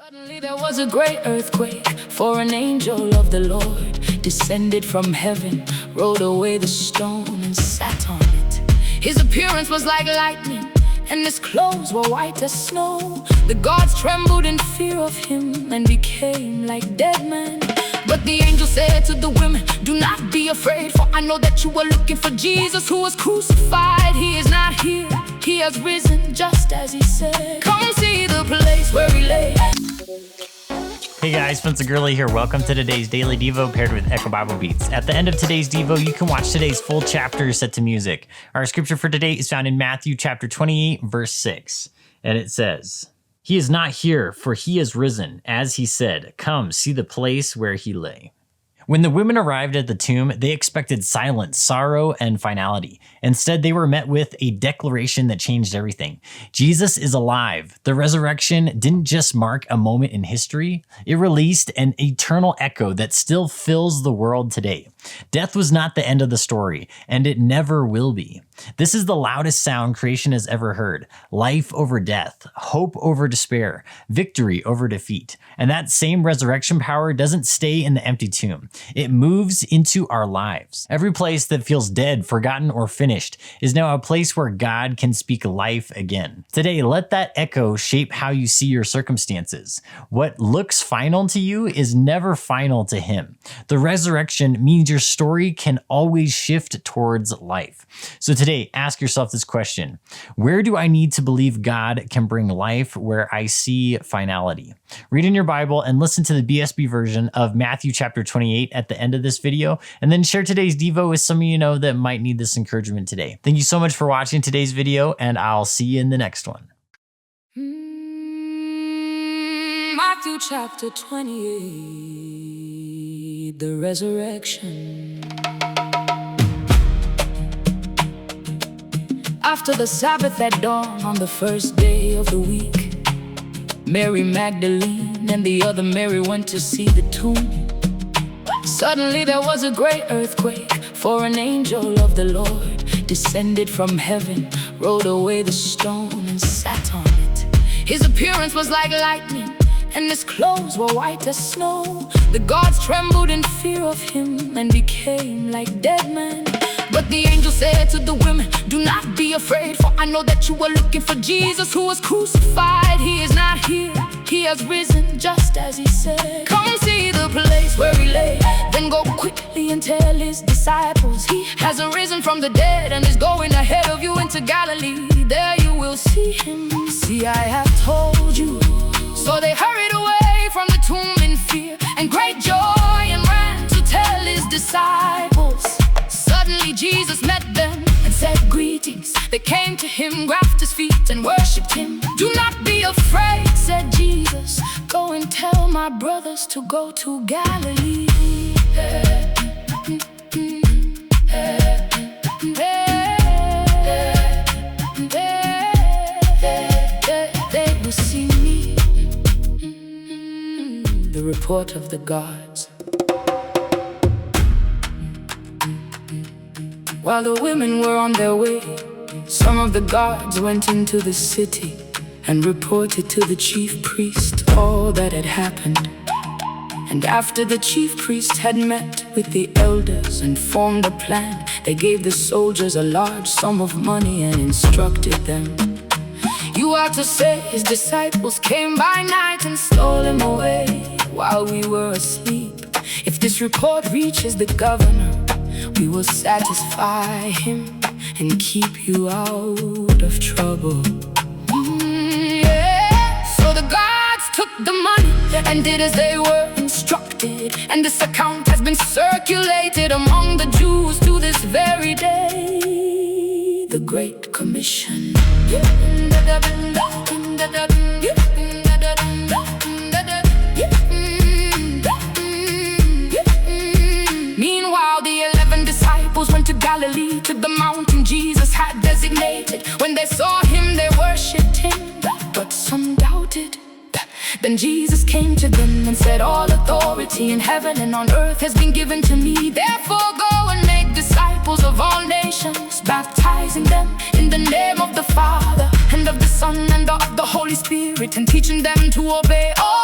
Suddenly there was a great earthquake, for an angel of the Lord descended from heaven, rolled away the stone and sat on it. His appearance was like lightning, and his clothes were white as snow. The gods trembled in fear of him and became like dead men. But the angel said to the women, "Do not be afraid, for I know that you are looking for Jesus who was crucified. He is not here, he has risen just as he said. Come see the place where he lay." Hey guys, Spencer Gurley here. Welcome to today's Daily Devo paired with Echo Bible Beats. At the end of today's Devo, you can watch today's full chapter set to music. Our scripture for today is found in Matthew chapter 28, verse 6. And it says, "He is not here, for he is risen, as he said. Come, see the place where he lay." When the women arrived at the tomb, they expected silence, sorrow, and finality. Instead, they were met with a declaration that changed everything. Jesus is alive. The resurrection didn't just mark a moment in history, it released an eternal echo that still fills the world today. Death was not the end of the story, and it never will be. This is the loudest sound creation has ever heard. Life over death, hope over despair, victory over defeat. And that same resurrection power doesn't stay in the empty tomb. It moves into our lives. Every place that feels dead, forgotten, or finished is now a place where God can speak life again. Today, let that echo shape how you see your circumstances. What looks final to you is never final to Him. The resurrection means your story can always shift towards life. So today, ask yourself this question: where do I need to believe God can bring life where I see finality? Read in your Bible and listen to the BSB version of Matthew chapter 28 at the end of this video, and then share today's Devo with some of you know that might need this encouragement today. Thank you so much for watching today's video, and I'll see you in the next one. Matthew chapter 28, the resurrection. After the Sabbath at dawn on the first day of the week, Mary Magdalene and the other Mary went to see the tomb. Suddenly there was a great earthquake, for an angel of the Lord descended from heaven, rolled away the stone and sat on it. His appearance was like lightning, and his clothes were white as snow. The gods trembled in fear of him and became like dead men. But the angel said to the women, "Do not be afraid, for I know that you are looking for Jesus who was crucified. He is not here, he has risen just as he said. Come see the place where he lay. Then go quickly and tell his disciples, he has arisen from the dead and is going ahead of you into Galilee. There you will see him. See, I have told you." So they hurried away from the tomb in fear and great joy and ran to tell his disciples. Suddenly Jesus met them and said, "Greetings." They came to him, grasped his feet and worshipped him. "Do not be afraid," said Jesus. "Go and tell my brothers to go to Galilee. They will see me." The report of the gods. While the women were on their way, some of the guards went into the city and reported to the chief priest all that had happened. And after the chief priest had met with the elders and formed a plan, they gave the soldiers a large sum of money and instructed them, "You are to say his disciples came by night and stole him away while we were asleep. If this report reaches the governor, we will satisfy him and keep you out of trouble." So the guards took the money and did as they were instructed, and this account has been circulated among the Jews to this very day. The Great Commission. Meanwhile, the 11 disciples went to Galilee, to the mountain Jesus had designated. When they saw him, they worshipped him, but some doubted. Then Jesus came to them and said, "All authority in heaven and on earth has been given to me. Therefore go and make disciples of all nations, baptizing them in the name of the Father and of the Son and of the Holy Spirit, and teaching them to obey all